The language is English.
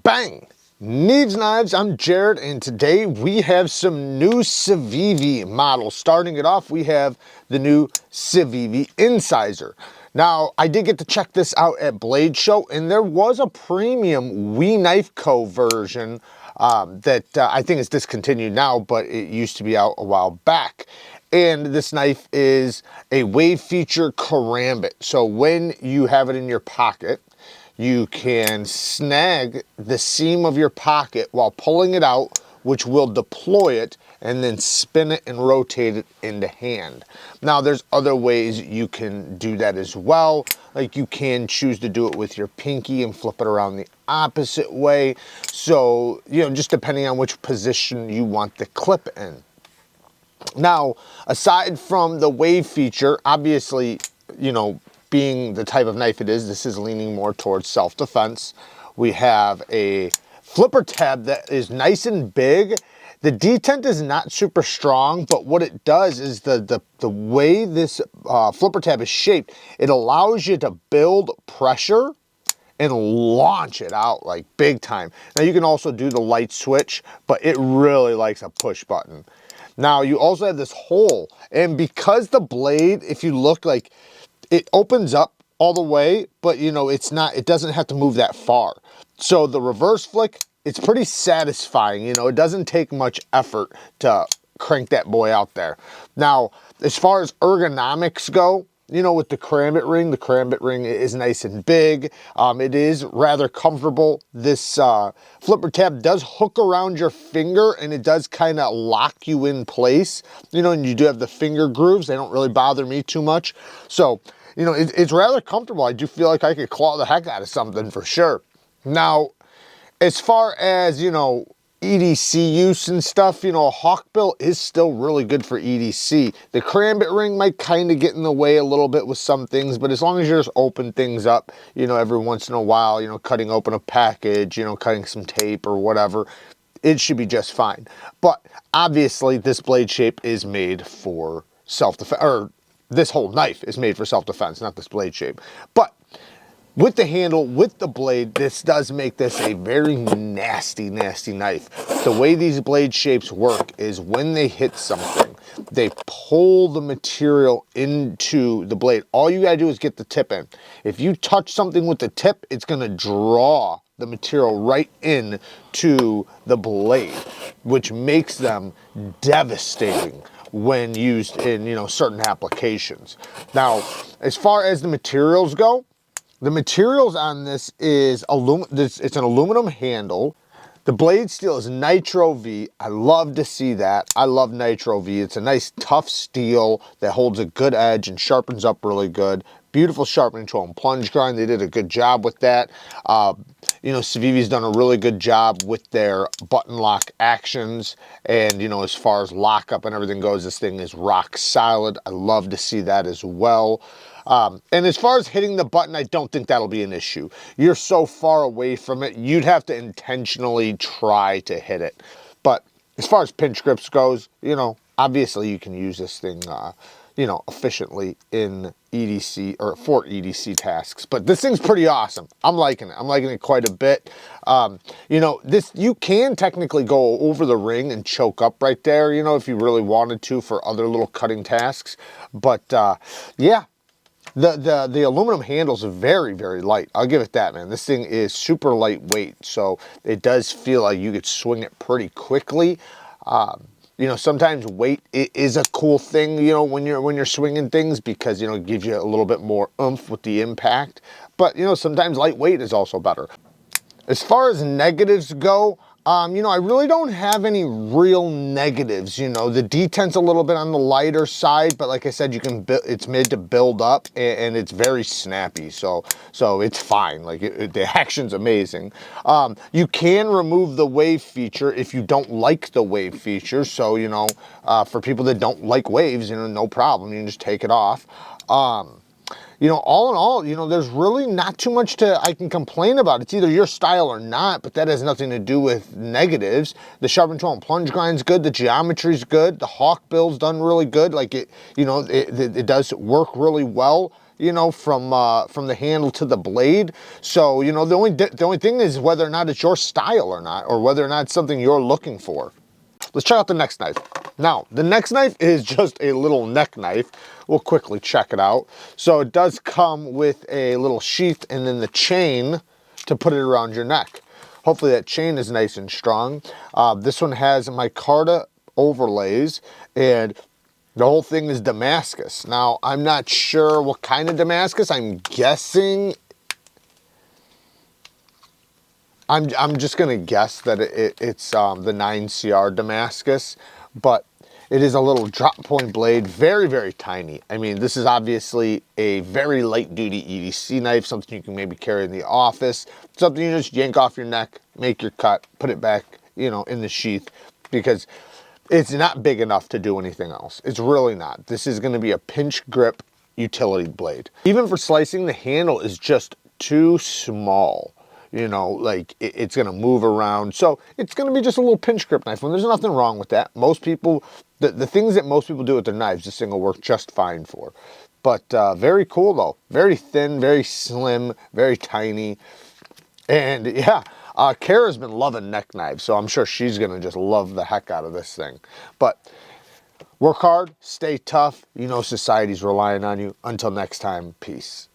Bang! Neeves Knives, I'm Jared, and today we have some new Civivi models. Starting it off, we have the new Civivi Incisor. Now, I did get to check this out at Blade Show, and there was a premium We Knife Co. version that I think is discontinued now, but it used to be out a while back. And this knife is a wave feature karambit. So when you have it in your pocket, you can snag the seam of your pocket while pulling it out, which will deploy it, and then spin it and rotate it into hand. Now, there's other ways you can do that as well. Like you can choose to do it with your pinky and flip it around the opposite way. So, just depending on which position you want the clip in. Now, aside from the wave feature, obviously, being the type of knife it is, this is leaning more towards self-defense. We have a flipper tab that is nice and big. The detent is not super strong, but what it does is the way this flipper tab is shaped, it allows you to build pressure and launch it out like big time. Now, you can also do the light switch, but it really likes a push button. Now, you also have this hole, and because the blade, if you look, like, it opens up all the way, but it doesn't have to move that far. So the reverse flick, it's pretty satisfying. It doesn't take much effort to crank that boy out there. Now, as far as ergonomics go, with the karambit ring is nice and big. It is rather comfortable. This flipper tab does hook around your finger, and it does kind of lock you in place. And you do have the finger grooves. They don't really bother me too much. So, it's rather comfortable. I do feel like I could claw the heck out of something for sure. Now, as far as, EDC use and stuff, a Hawkbill is still really good for EDC. The karambit ring might kind of get in the way a little bit with some things, but as long as you just open things up, every once in a while, cutting open a package, cutting some tape or whatever, it should be just fine. But obviously, this blade shape is made for self-defense, or this whole knife is made for self-defense, not this blade shape. But with the handle, with the blade, this does make this a very nasty, nasty knife. The way these blade shapes work is when they hit something, they pull the material into the blade. All you gotta do is get the tip in. If you touch something with the tip, it's gonna draw the material right in to the blade, which makes them devastating when used in, certain applications. Now, as far as the materials go, the materials on this is it's an aluminum handle. The blade steel is Nitro V. I love to see that. I love Nitro V. It's a nice tough steel that holds a good edge and sharpens up really good. Beautiful sharpening tool and plunge grind. They did a good job with that. Civivi's done a really good job with their button lock actions. And, as far as lockup and everything goes, this thing is rock solid. I love to see that as well. And as far as hitting the button, I don't think that'll be an issue. You're so far away from it, you'd have to intentionally try to hit it. But as far as pinch grips goes, obviously you can use this thing, efficiently in EDC or for EDC tasks. But this thing's pretty awesome. I'm liking it. I'm liking it quite a bit. You can technically go over the ring and choke up right there, if you really wanted to for other little cutting tasks. But yeah. The aluminum handles are very, very light. I'll give it that, man. This thing is super lightweight, so it does feel like you could swing it pretty quickly. Sometimes weight is a cool thing, when you're swinging things because, it gives you a little bit more oomph with the impact. But, sometimes lightweight is also better. As far as negatives go, I really don't have any real negatives. The detent's a little bit on the lighter side, but like I said, it's made to build up, and it's very snappy, so it's fine. Like the action's amazing. You can remove the wave feature if you don't like the wave feature. So for people that don't like waves, no problem. You can just take it off. All in all, there's really not too much I can complain about. It's either your style or not, but that has nothing to do with negatives. The sharpen tool and plunge grind's good. The geometry's good. The Hawkbill's done really good. Like it does work really well. you know, from the handle to the blade. So, you know, the only thing is whether or not it's your style or not, or whether or not it's something you're looking for. Let's check out the next knife. Now, the next knife is just a little neck knife. We'll quickly check it out. So it does come with a little sheath and then the chain to put it around your neck. Hopefully that chain is nice and strong. This one has micarta overlays, and the whole thing is Damascus. Now, I'm not sure what kind of Damascus. I'm guessing, I'm just gonna guess that it's the 9CR Damascus, but it is a little drop point blade, very, very tiny. I mean, this is obviously a very light duty EDC knife, something you can maybe carry in the office, something you just yank off your neck, make your cut, put it back, you know, in the sheath, because it's not big enough to do anything else. It's really not. This is gonna be a pinch grip utility blade. Even for slicing, the handle is just too small. You know, like it's gonna move around. So it's gonna be just a little pinch grip knife, and there's nothing wrong with that. Most people, the things that most people do with their knives, this thing will work just fine for. But very cool though. Very thin, very slim, very tiny. And yeah, Kara's been loving neck knives, so I'm sure she's gonna just love the heck out of this thing. But work hard, stay tough. You know society's relying on you. Until next time, peace.